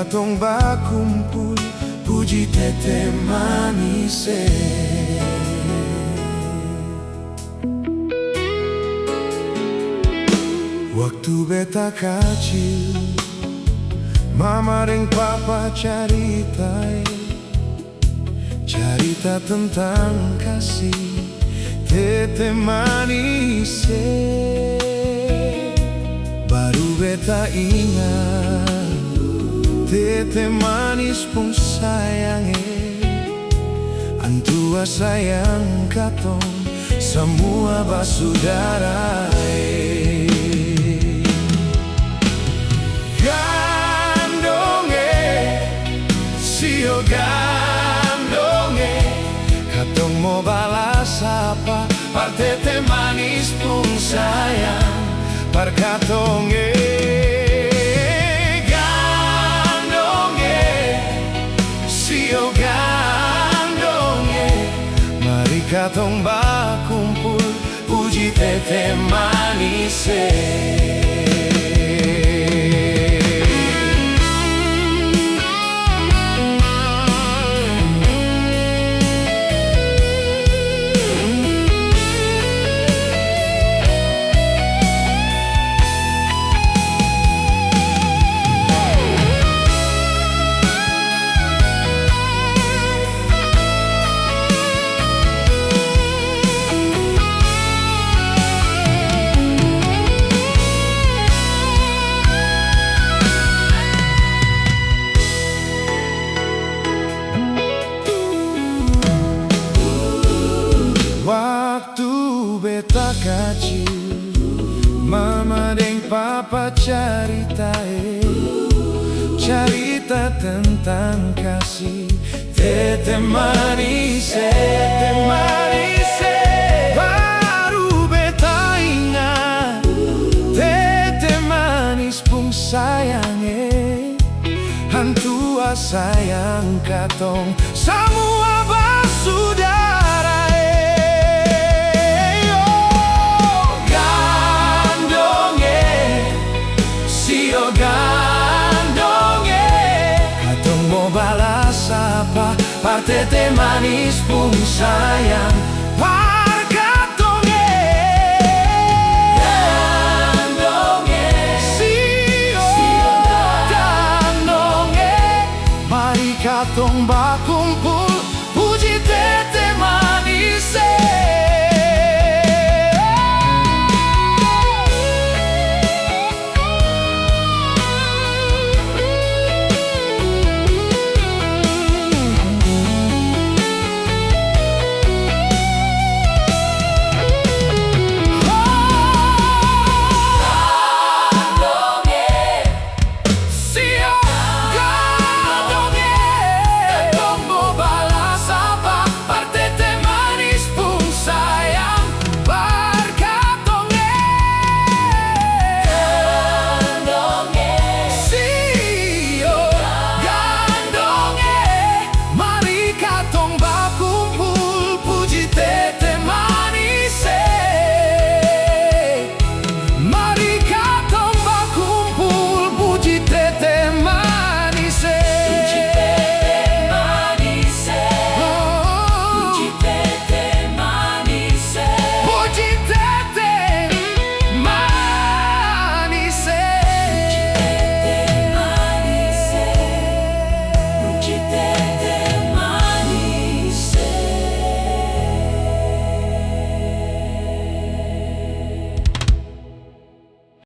katong bakumpul, puji tete manise. Waktu beta kecil, mama dan papa cerita tentang kasih tete manis. Baru beta ingat, tete manis pun sayang. Antua sayang katong semua basudara. Sio gandonge, katong mau balas apa? Par tete manis pun sayang, par katonge. Gandonge, sio gandonge, mari katong bakumpul, puji tete manis. Waktu beta kecil, mama dan papa cerita tentang kasih tete manis. Baru beta ingat, tete manis pun sayang. Hantua sayang katong semua basudara. Gandonge, katong mau balas apa? Par tete manis pun sayang, par katonge. Gandonge, sio gandonge, mari katong bakumpul,